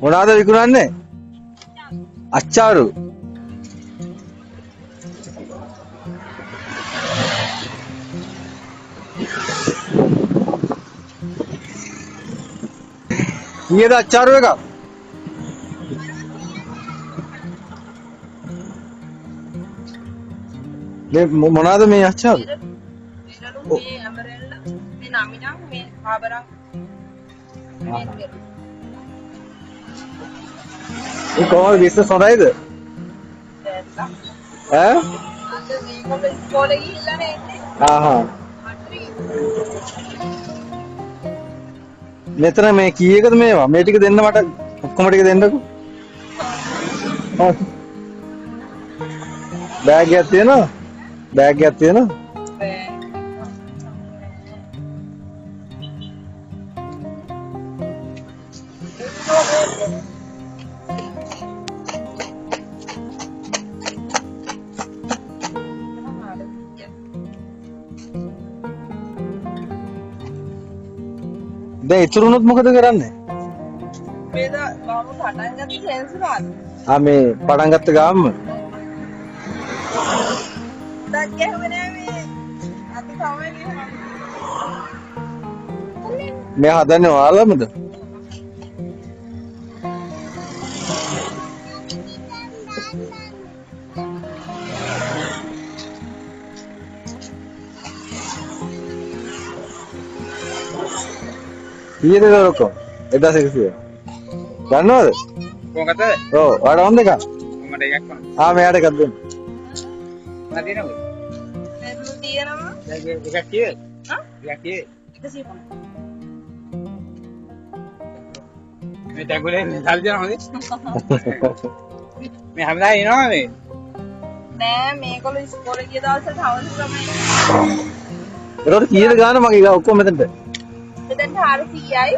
මොනවාද විකුණන්නේ? අච්චාරු. කීයද අච්චාරු එක? මේ මොනවාද මේ අච්චාරු? මේ ඇමරෙල්ල මේ නමිනම් මේ ආබරක් ඒ කොහොමද බිස්නස් හොඳයිද? ඈ? මේක ඉස්කෝලේ ගිහිල්ලානේ එන්නේ. ආහා. මෙතන මේ කීයකද මේවා? මේ ටික දෙන්න මට ඔක්කොම ටික දෙන්නකෝ. බෑග් එකක් තියෙනවා? බෑග් එකක් තියෙනවා? දැන් ඉතුරුනොත් මොකද කරන්නේ? මේද මම පටන් ගත්ත සෙන්සුරාද? මේ පටන් ගත්ත ගාම්ම දැන් ගැහුවේ නෑ මේ අපි තමයි ගිහුවා. මේ හදන්නේ ඔයාලමද? කීයද ඔක්කොම? 1600. ගන්නවද? කොහොමද? ඔව්, ඔයාලා හොඳ එකක්. මට එකක් වань. මෙයාට එකක් දෙන්න. මට දෙනවද? මෙන්න තියෙනවා. එකක් කීයද? එකක් කීයද? 150. මේ ටැගුලේ සල්ලි දෙනවද? මේ හැමදාම එනවා මේ. නෑ මේගොල්ලෝ ඉස්කෝලේ ගිය දවසට හවස තමයි. ඒකට කීයද ගන්න මගේ ගා ඔක්කොම මෙතනට? මෙතන 400යි.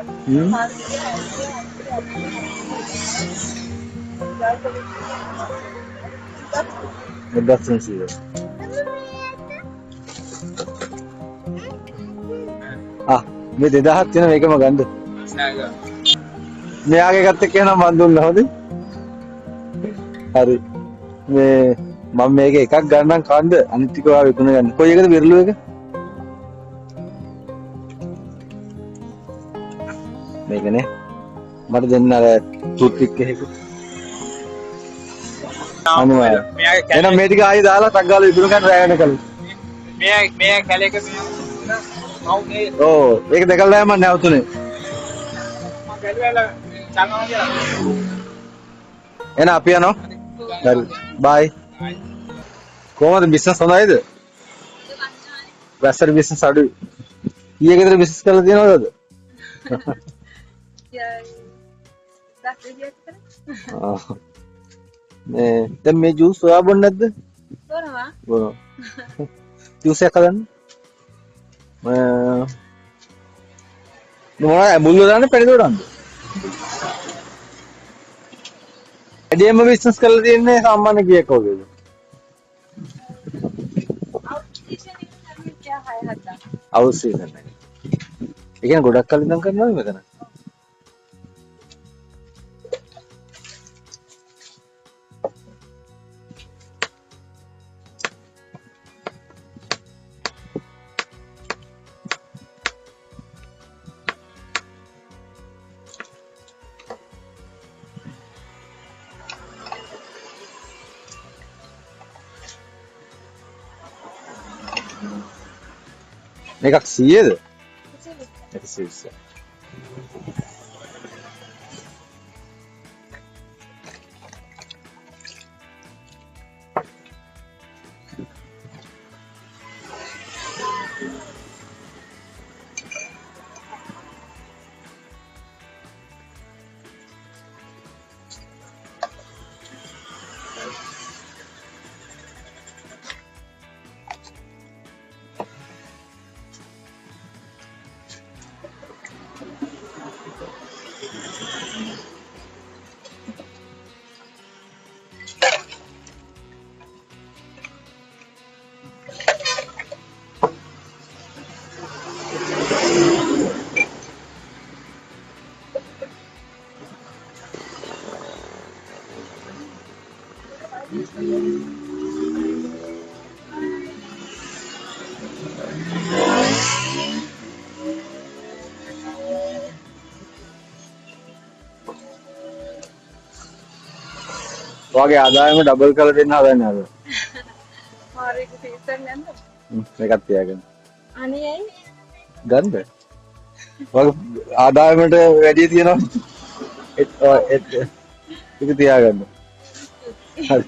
මේ 2000ක් තියෙන මේකම ගන්න. මෙයාගේ එකත් එක්ක එහෙනම් මන් දුන්නා හොඳේ. හරි. මේ මම මේක එකක් ගන්නම් කන්න අනිත් ටික ඔයා විකුණ ගන්න. කොයි එකද විරලු එක? මේකනේ. මට දෙන්න අර ටූත් පික් එකක. අනිවාර්ය. එහෙනම් මේ ටික ආයෙ දාලා ටක් ගාලා විකුණ ගන්න රැගෙන කලින්. මේ කැලේක මේ ඔව් ඒක දෙකලා මම නැවතුනේ. මම බැලුවා චංගම කියලා. එහෙනම් අපි යනවා. හරි. බයි. කොහොමද බිස්නස් හොඳයිද? වැස්සර බිස්නස් අඩුයි. ඊයේකතර බිස්නස් කරලා තියෙනවද? දැන් මේ ජූස් ඔයා බොන්නේ නැද්ද? බොනවා. බොනවා. ජූස් එකක් හදන්න. මොනවා මුල්ල දාන්නේ පැණි දොඩන්නේ? ඇඩියම බිස්නස් කරලා තියෙන්නේ සාමාන්‍ය කීයක් වගේද? අවශ්‍ය නැහැ. ඒ කියන්නේ ගොඩක් කල් ඉඳන් කරනවද මෙතන? මේකක් 100ද? 120. ඔයාගේ ආදායම ඩබල් කරලා දෙන්න හදන්නේ අර. මාරේක සීසන් නැන්ද? මේකත් තියාගන්න. අනේ ඇයි? ගන්න. ඔයාගේ ආදායමට වැඩි තියෙනවා. ඒක තියාගන්න. හරි.